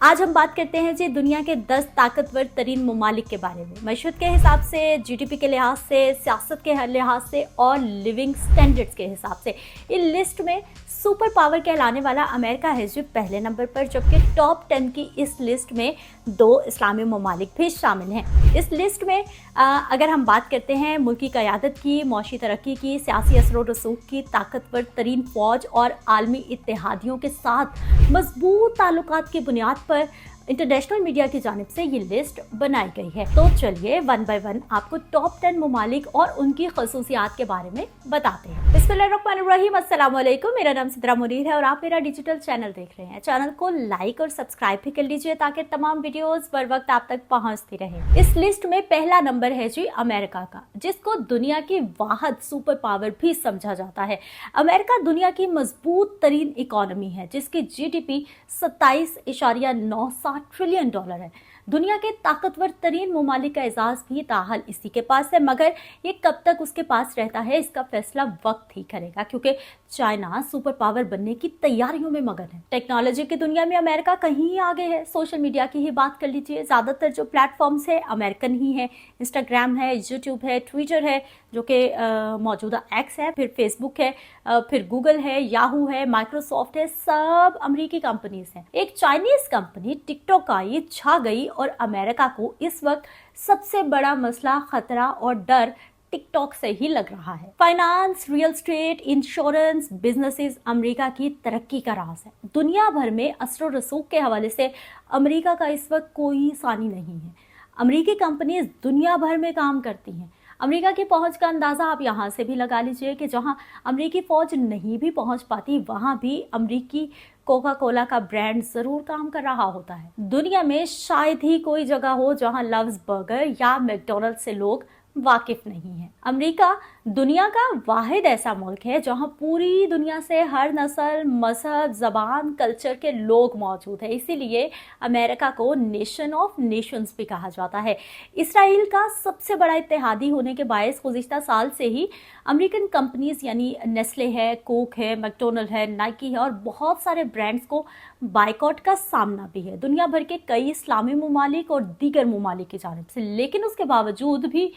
आज हम बात करते हैं जी दुनिया के 10 ताकतवर तरीन ममालिक के बारे में। मशहूर के हिसाब से, जीडीपी के लिहाज से, सियासत के लिहाज से और लिविंग स्टैंडर्ड्स के हिसाब से इस लिस्ट में सुपर पावर कहलाने वाला अमेरिका है जो पहले नंबर पर, जबकि टॉप 10 की इस लिस्ट में 2 इस्लामी ममालिक भी शामिल हैं। इस लिस्ट में अगर हम बात करते हैं मुल्की क़यादत की, मौशी तरक्की की, सियासी असर और रसूख की, ताकतवर तरीन फ़ौज और आलमी इत्तेहादियों के साथ मजबूत ताल्लुकात की बुनियाद पर इंटरनेशनल मीडिया की जानिब से ये लिस्ट बनाई गई है। तो चलिए वन बाय वन आपको टॉप 10 ममालिक और उनकी खसूसियात के बारे में बताते हैं। बिस्मिल्लाहिर्रहमानिर्रहीम, अस्सलाम वालेकुम। मेरा नाम सिद्रा मुनीर है और आप मेरा डिजिटल चैनल देख रहे हैं। चैनल को लाइक और सब्सक्राइब भी कर लीजिए ताकि तमाम वीडियोस बर वक्त आप तक पहुंचती रहे। इस लिस्ट में पहला नंबर है जी अमेरिका का, जिसको दुनिया की वाहिद सुपर पावर भी समझा जाता है। अमेरिका दुनिया की मजबूत तरीन इकोनॉमी है जिसकी जीडीपी 27.97 ट्रिलियन डॉलर है। दुनिया के ताकतवर तरीन ममालिक का एजाज भी ताहाल इसी के पास है, मगर ये कब तक उसके पास रहता है इसका फैसला वक्त ही करेगा, क्योंकि चाइना सुपर पावर बनने की तैयारियों में मगन है। टेक्नोलॉजी की दुनिया में अमेरिका कहीं आगे है। सोशल मीडिया की ही बात कर लीजिए, ज़्यादातर जो प्लेटफॉर्म्स है अमेरिकन ही है। इंस्टाग्राम है, यूट्यूब है, ट्विटर है जो कि मौजूदा एक्स है, फिर फेसबुक है, फिर गूगल है, याहू है, माइक्रोसॉफ्ट है, सब अमेरिकी कंपनीज हैं। एक चाइनीज कंपनी टिकटॉक आई, छा गई और अमेरिका को इस वक्त सबसे बड़ा मसला, खतरा और डर टिकटॉक से ही लग रहा है। Finance, real estate, insurance, businesses America की तरक्की का राज है। दुनिया भर में असर रसूख के हवाले से अमेरिका का इस वक्त कोई सानी नहीं है। अमेरिकी कंपनीज दुनिया भर में काम करती हैं। अमेरिका की पहुंच का अंदाज़ा आप यहाँ से भी लगा लीजिए कि जहां अमेरिकी फ़ौज नहीं भी पहुंच पाती वहां भी अमेरिकी कोका कोला का ब्रांड ज़रूर काम कर रहा होता है। दुनिया में शायद ही कोई जगह हो जहां लव्स बर्गर या मैकडॉनल्ड से लोग वाकिफ नहीं है। अमेरिका दुनिया का वाहिद ऐसा मुल्क है जहां पूरी दुनिया से हर नस्ल, मजहब, जबान, कल्चर के लोग मौजूद है। इसीलिए अमेरिका को नेशन ऑफ नेशंस भी कहा जाता है। इसराइल का सबसे बड़ा इत्तेहादी होने के बायस गुज़िश्ता साल से ही अमेरिकन कंपनीज यानी नेस्ले है, कोक है, मैकडॉनल्ड है, नाइकी है और बहुत सारे ब्रांड्स को बाइकॉट का सामना भी है दुनिया भर के कई इस्लामी ममालिक और दीगर ममालिक की जानिब से। लेकिन उसके बावजूद भी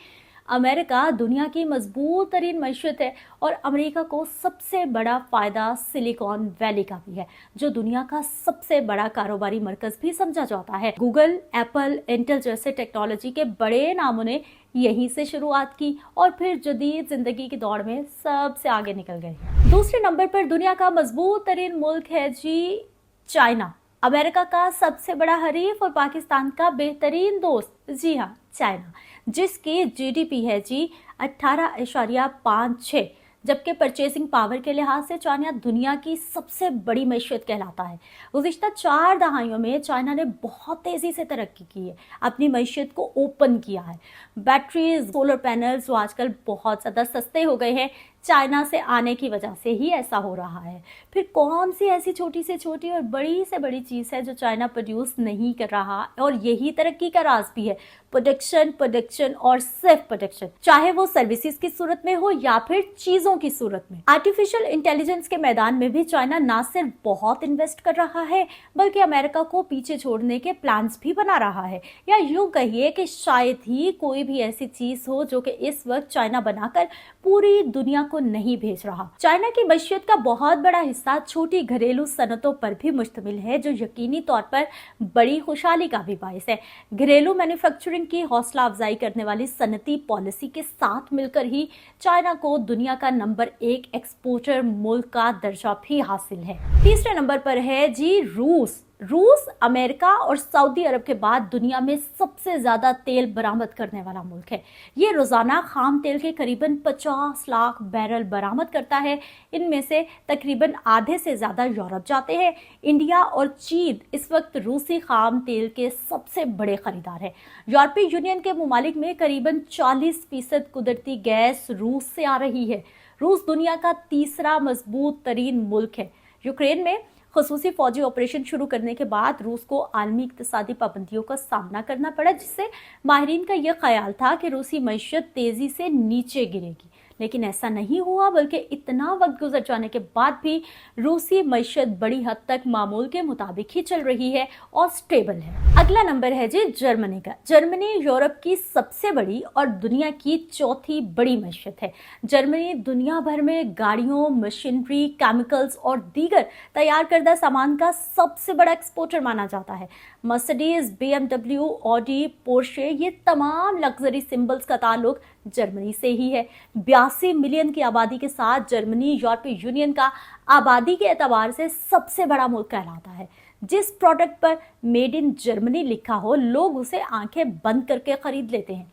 अमेरिका दुनिया की मजबूत तरीन मैशत है और अमेरिका को सबसे बड़ा फ़ायदा सिलिकॉन वैली का भी है, जो दुनिया का सबसे बड़ा कारोबारी मरकज़ भी समझा जाता है। गूगल, एप्पल, इंटेल जैसे टेक्नोलॉजी के बड़े नामों ने यहीं से शुरुआत की और फिर जदीद ज़िंदगी की दौड़ में सबसे आगे निकल गए। दूसरे नंबर पर दुनिया का मजबूत तरीन मुल्क है जी चाइना। अमेरिका का सबसे बड़ा हरीफ और पाकिस्तान का बेहतरीन दोस्त, जी हाँ, चाइना, जिसकी जीडीपी है जी 18.56, जबकि परचेसिंग पावर के लिहाज से चाइना दुनिया की सबसे बड़ी मैशत कहलाता है। गुज़िश्ता 4 दहाइयों में चाइना ने बहुत तेज़ी से तरक्की की है, अपनी मैशत को ओपन किया है। बैटरीज, सोलर पैनल्स जो आजकल बहुत ज़्यादा सस्ते हो गए हैं, चाइना से आने की वजह से ही ऐसा हो रहा है। फिर कौन सी ऐसी छोटी से छोटी और बड़ी से बड़ी चीज़ है जो चाइना प्रोड्यूस नहीं कर रहा, और यही तरक्की का राज भी है। प्रोडक्शन और सिर्फ प्रोडक्शन, चाहे वो सर्विसेज की सूरत में हो या फिर चीज़ों की सूरत में। आर्टिफिशियल इंटेलिजेंस के मैदान में भी चाइना ना सिर्फ बहुत इन्वेस्ट कर रहा है बल्कि अमेरिका को पीछे छोड़ने के प्लान्स भी बना रहा है। या यूं कहिए कि शायद ही कोई भी ऐसी चीज़ हो जो कि इस वक्त चाइना बनाकर पूरी दुनिया को नहीं भेज रहा। चाइना की मैशत का बहुत बड़ा हिस्सा छोटी घरेलू सनतों पर भी मुश्तमिल है, जो यकीनी तौर पर बड़ी खुशहाली का भी बायस है। घरेलू मैन्युफैक्चरिंग की हौसला अफजाई करने वाली सनती पॉलिसी के साथ मिलकर ही चाइना को दुनिया का नंबर 1 एक्सपोर्टर मुल्क का दर्जा भी हासिल है। तीसरे नंबर पर है जी रूस। अमेरिका और सऊदी अरब के बाद दुनिया में सबसे ज्यादा तेल बरामद करने वाला मुल्क है। ये रोजाना खाम तेल के करीबन 50 लाख बैरल बरामद करता है। इनमें से तकरीबन आधे से ज्यादा यूरोप जाते हैं। इंडिया और चीन इस वक्त रूसी खाम तेल के सबसे बड़े खरीदार हैं। यूरोपीय यूनियन के ममालिक में करीबन 40% कुदरती गैस रूस से आ रही है। रूस दुनिया का तीसरा मजबूत तरीन मुल्क है। यूक्रेन में खसूसी फौजी ऑपरेशन शुरू करने के बाद रूस को आलमी इक्तिसादी पाबंदियों का सामना करना पड़ा, जिससे माहिरीन का यह ख्याल था कि रूसी मईशत तेजी से नीचे गिरेगी। लेकिन ऐसा नहीं हुआ, बल्कि इतना वक्त गुजर जाने के बाद भी रूसी मईशत बड़ी हद तक मामूल के मुताबिक ही चल रही है और स्टेबल है। अगला नंबर है जी जर्मनी का। जर्मनी यूरोप की सबसे बड़ी और दुनिया की चौथी बड़ी मईशत है। जर्मनी दुनिया भर में गाड़ियों, मशीनरी, केमिकल्स और दीगर तैयार करदा सामान का सबसे बड़ा एक्सपोर्टर माना जाता है। मर्सिडीज, BMW, ऑडी, पोर्शे, ये तमाम लग्जरी सिंबल्स का ताल्लुक जर्मनी से ही है। 82 मिलियन की आबादी के साथ जर्मनी यूरोपीय यूनियन का आबादी के एतबार से सबसे बड़ा मुल्क कहलाता है। जिस प्रोडक्ट पर मेड इन जर्मनी लिखा हो, लोग उसे आंखें बंद करके खरीद लेते हैं।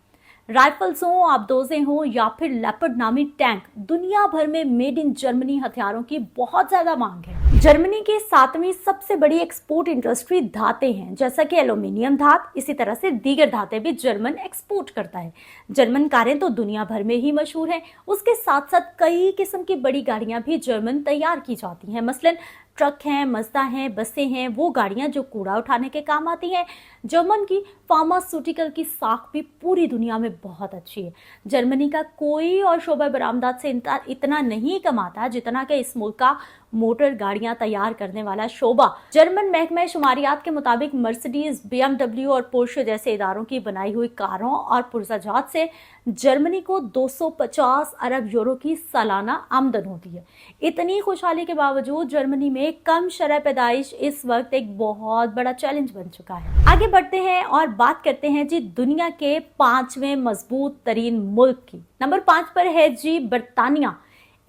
राइफल्स हों, आबदोजें हों या फिर लेपर्ड नामी टैंक, दुनिया भर में मेड इन जर्मनी हथियारों की बहुत ज्यादा मांग है। जर्मनी की 7वीं सबसे बड़ी एक्सपोर्ट इंडस्ट्री धातें हैं, जैसा कि एल्यूमिनियम धात, इसी तरह से दीगर धातें भी जर्मन एक्सपोर्ट करता है। जर्मन कारें तो दुनिया भर में ही मशहूर हैं, उसके साथ साथ कई किस्म की बड़ी गाड़ियां भी जर्मन तैयार की जाती हैं। मसलन ट्रक हैं, मजदा हैं, बसें हैं, वो गाड़ियां जो कूड़ा उठाने के काम आती हैं। जर्मन की फार्मास्यूटिकल की साख भी पूरी दुनिया में बहुत अच्छी है। जर्मनी का कोई और शोबा बरामदात से इतना नहीं कमाता जितना कि इस मुल्क का मोटर गाड़ियां तैयार करने वाला शोबा। जर्मन महकमा शुमारियात के मुताबिक मर्सिडीज, BMW और पोर्शे जैसे इदारों की बनाई हुई कारों और पुर्जाजात से जर्मनी को 250 अरब यूरो की सालाना आमदन होती है। इतनी खुशहाली के बावजूद जर्मनी में कम शरह पैदाइश इस वक्त एक बहुत बड़ा चैलेंज बन चुका है। आगे बढ़ते हैं और बात करते हैं जी दुनिया के 5वें मजबूत तरीन मुल्क की। नंबर 5 पर है जी बरतानिया।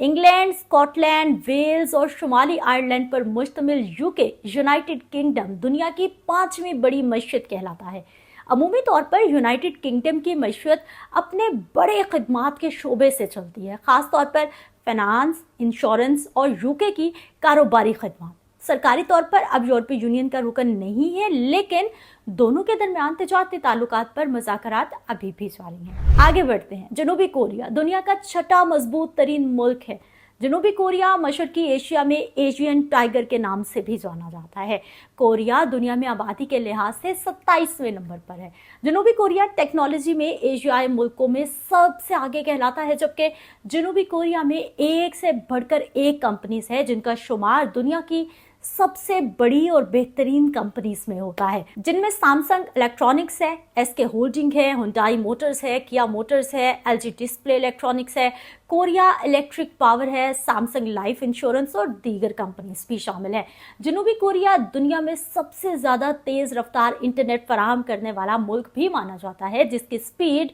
इंग्लैंड, स्कॉटलैंड, वेल्स और शुमाली आयरलैंड पर मुश्तमिल यूके, यूनाइटेड किंगडम, दुनिया की 5वीं बड़ी मईशत कहलाता है। अमूमी तौर पर यूनाइटेड किंगडम की मईशत अपने बड़े खिदमात के शोबे से चलती है, खास तौर पर फाइनेंस, इंश्योरेंस और यूके की कारोबारी खिदमत। सरकारी तौर पर अब यूरोपीय यूनियन का रुकन नहीं है, लेकिन दोनों के दरमियान तिजारती ताल्लुकात पर मुज़ाकरात अभी भी जारी हैं। आगे बढ़ते हैं। जनूबी कोरिया दुनिया का 6ठा मजबूत तरीन मुल्क है। जनूबी कोरिया मशरकी एशिया में एशियन टाइगर के नाम से भी जाना जाता है। कोरिया दुनिया में आबादी के लिहाज से 27वें नंबर पर है। जनूबी कोरिया टेक्नोलॉजी में एशियाई मुल्कों में सबसे आगे कहलाता है, जबकि जनूबी कोरिया में एक से बढ़कर एक कंपनीज है जिनका शुमार दुनिया की सबसे बड़ी और बेहतरीन कंपनीज में होता है, जिनमें सैमसंग इलेक्ट्रॉनिक्स है, एसके होल्डिंग है, हुंडई मोटर्स है, किया मोटर्स है, एलजी डिस्प्ले इलेक्ट्रॉनिक्स है, कोरिया इलेक्ट्रिक पावर है, सैमसंग लाइफ इंश्योरेंस और दीगर कंपनीज भी शामिल है। जनूबी कोरिया दुनिया में सबसे ज्यादा तेज रफ्तार इंटरनेट फराहम करने वाला मुल्क भी माना जाता है, जिसकी स्पीड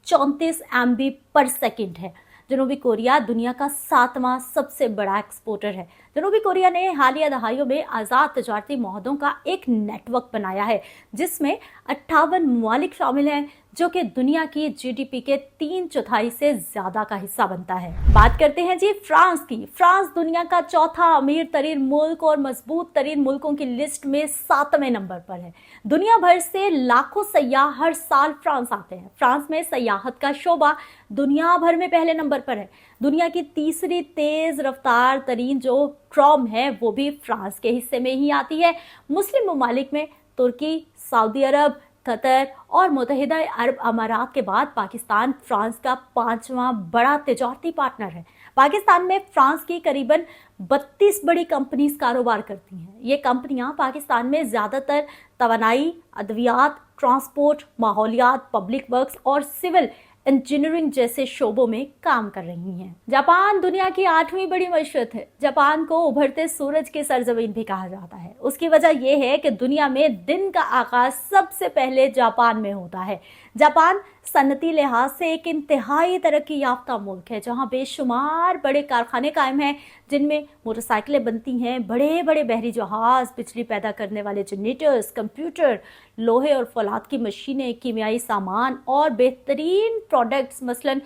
34 MB पर सेकेंड है। जनूबी कोरिया दुनिया का 7वां सबसे बड़ा एक्सपोर्टर है। जनूबी कोरिया ने हालिया दहाइयों में आज़ाद तजारती मुआहदों का एक नेटवर्क बनाया है, जिसमें 58 ममालिक शामिल हैं, जो कि दुनिया की GDP के 3/4 से ज्यादा का हिस्सा बनता है। बात करते हैं जी फ्रांस की। फ्रांस दुनिया का चौथा अमीर तरीन मुल्क और मजबूत तरीन मुल्कों की लिस्ट में 7वें नंबर पर है। दुनिया भर से लाखों सयाह हर साल फ्रांस आते हैं। फ्रांस में सयाहत का शोबा दुनिया भर में पहले नंबर पर है। दुनिया की तीसरी तेज रफ्तार तरीन जो ट्रॉम है वो भी फ्रांस के हिस्से में ही आती है। मुस्लिम ममालिक में तुर्की, सऊदी अरब, कतर और मुत्तहिदा अरब अमारात के बाद पाकिस्तान फ्रांस का 5वां बड़ा तिजारती पार्टनर है। पाकिस्तान में फ्रांस की करीबन 32 बड़ी कंपनीज कारोबार करती हैं। ये कंपनियां पाकिस्तान में ज्यादातर तवानाई, अद्वियात, ट्रांसपोर्ट, माहौलियात, पब्लिक वर्क्स और सिविल इंजीनियरिंग जैसे शोबों में काम कर रही हैं। जापान दुनिया की 8वीं बड़ी मईशत है। जापान को उभरते सूरज की सरजमीन भी कहा जाता है। उसकी वजह यह है कि दुनिया में दिन का आगाज सबसे पहले जापान में होता है। जापान सनती लिहाज से एक इंतहाई तरक्की याफ्ता मुल्क है, जहां बेशुमार बड़े कारखाने कायम हैं, जिनमें मोटरसाइकिलें बनती हैं, बड़े बड़े बहरी जहाज, बिजली पैदा करने वाले जनरेटर्स, कंप्यूटर, लोहे और फौलाद की मशीनें, कीमियाई सामान और बेहतरीन प्रोडक्ट्स मसलन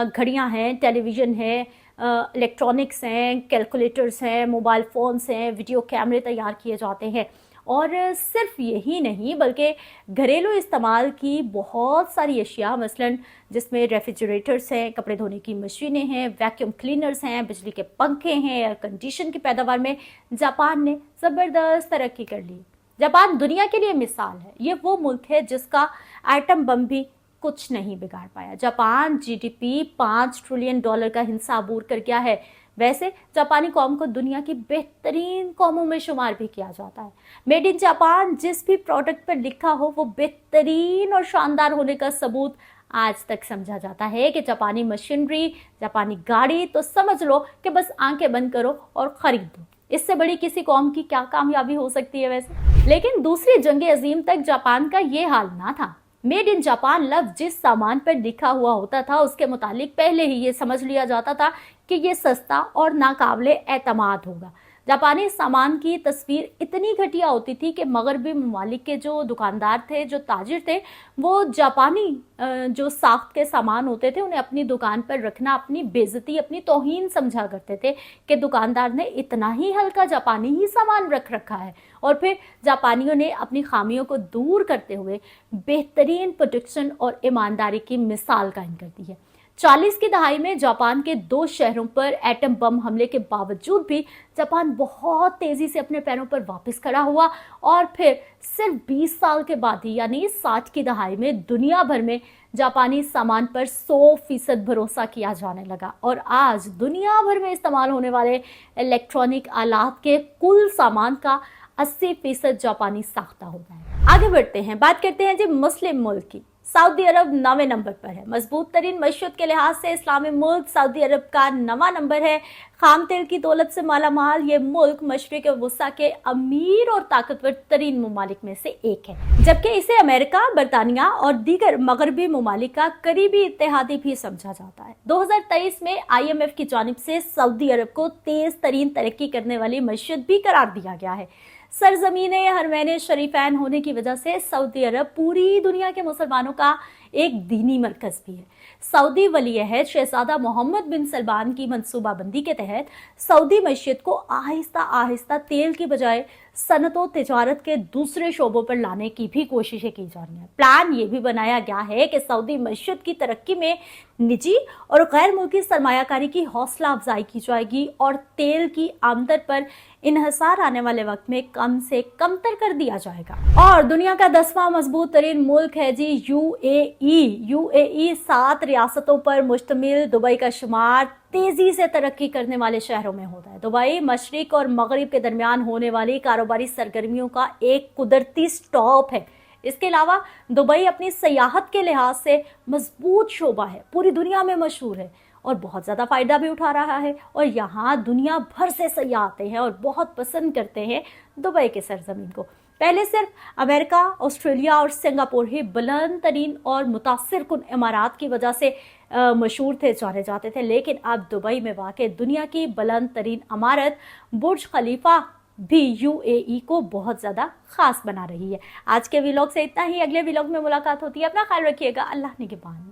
घड़ियां हैं, टेलीविज़न है, इलेक्ट्रॉनिक्स हैं, कैलकुलेटर्स हैं, मोबाइल फ़ोन्स हैं, वीडियो कैमरे तैयार किए जाते हैं। और सिर्फ यही नहीं बल्कि घरेलू इस्तेमाल की बहुत सारी अशिया मसलन जिसमें रेफ्रिजरेटर्स हैं, कपड़े धोने की मशीनें हैं, वैक्यूम क्लीनर्स हैं, बिजली के पंखे हैं, एयर कंडीशन की पैदावार में जापान ने ज़बरदस्त तरक्की कर ली। जापान दुनिया के लिए मिसाल है। ये वो मुल्क है जिसका एटम बम भी कुछ नहीं बिगाड़ पाया। जापान जीडीपी $5 ट्रिलियन का हिस्सा अबूर कर गया है। वैसे जापानी कौम को दुनिया की बेहतरीन कौमों में शुमार भी किया जाता है। मेड इन जापान जिस भी प्रोडक्ट पर लिखा हो वो बेहतरीन और शानदार होने का सबूत आज तक समझा जाता है कि जापानी मशीनरी, जापानी गाड़ी, तो समझ लो कि बस आंखें बंद करो और खरीद दो। इससे बड़ी किसी कौम की क्या कामयाबी हो सकती है वैसे। लेकिन दूसरी जंग अजीम तक जापान का ये हाल ना था। मेड इन जापान लफ्ज जिस सामान पर लिखा हुआ होता था उसके मुतालिक पहले ही ये समझ लिया जाता था कि ये सस्ता और नाकाबिले एतमाद होगा। जापानी सामान की तस्वीर इतनी घटिया होती थी कि मगरबी ममालिक के जो दुकानदार थे, जो ताजिर थे, वो जापानी जो साख्त के सामान होते थे उन्हें अपनी दुकान पर रखना अपनी बेइज्जती, अपनी तौहीन समझा करते थे कि दुकानदार ने इतना ही हल्का जापानी ही सामान रख रखा है। और फिर जापानियों ने अपनी खामियों को दूर करते हुए बेहतरीन प्रोडक्शन और ईमानदारी की मिसाल कायम कर दी है। 40 की दहाई में जापान के 2 शहरों पर एटम बम हमले के बावजूद भी जापान बहुत तेजी से अपने पैरों पर वापस खड़ा हुआ और फिर सिर्फ 20 साल के बाद ही यानी 60 की दहाई में दुनिया भर में जापानी सामान पर 100% भरोसा किया जाने लगा और आज दुनिया भर में इस्तेमाल होने वाले इलेक्ट्रॉनिक आलात के कुल सामान का 80% जापानी साख्ता होता है। आगे बढ़ते हैं, बात करते हैं जी मुस्लिम मुल्क की। सऊदी अरब 9वें नंबर पर है। मजबूत तरीन मईशत के लिहाज से इस्लामी मुल्क सऊदी अरब का 9वां नंबर है। खाम तेल की दौलत से मालामाल ये मुल्क मशरिक वुस्ता के अमीर और ताकतवर तरीन ममालिक में से एक है, जबकि इसे अमेरिका, बरतानिया और दीगर मगरबी ममालिक का करीबी इत्तेहादी भी समझा जाता है। 2023 में IMF की जानिब से सऊदी अरब को तेज तरीन तरक्की करने वाली मईशत भी करार दिया गया है। सरजमीने हरमैन शरीफैन होने की वजह से सऊदी अरब पूरी दुनिया के मुसलमानों का एक दीनी मरकज भी है। सऊदी वली-ए-अहद शहजादा मोहम्मद बिन सलमान की मंसूबाबंदी के तहत सऊदी मईशत को आहिस्ता आहिस्ता तेल की बजाय सनत व तिजारत के दूसरे शोबों पर लाने की भी कोशिशें की जा रही हैं। प्लान ये भी बनाया गया है कि सऊदी मईशत की तरक्की में निजी और गैर मुल्की सरमायाकारी की हौसला अफजाई की जाएगी और तेल की आमदन पर इन्हसार आने वाले वक्त में कम से कम तर कर दिया जाएगा। और दुनिया का 10वां मजबूत तरीन मुल्क है जी यूएई 7 रियासतों पर मुश्तमिल दुबई का शुमार तेजी से तरक्की करने वाले शहरों में होता है। दुबई मशरिक और मगरिब के दरमियान होने वाली कारोबारी सरगर्मियों का एक कुदरती स्टॉप है। इसके अलावा दुबई अपनी सयाहत के लिहाज से मजबूत शोबा है, पूरी दुनिया में मशहूर है और बहुत ज़्यादा फ़ायदा भी उठा रहा है और यहाँ दुनिया भर से सयाह आते हैं और बहुत पसंद करते हैं दुबई के सरजमीन को। पहले सिर्फ अमेरिका, ऑस्ट्रेलिया और सिंगापुर ही बुलंद तरीन और मुतासिर कुन इमारात की वजह से मशहूर थे, जाने जाते थे, लेकिन अब दुबई में वाक़ दुनिया की बुलंद तरीन इमारत बुर्ज खलीफा भी यूएई को बहुत ज़्यादा ख़ास बना रही है। आज के व्लॉग से इतना ही, अगले व्लॉग में मुलाकात होती है। अपना ख्याल रखिएगा। अल्लाह निगहबान।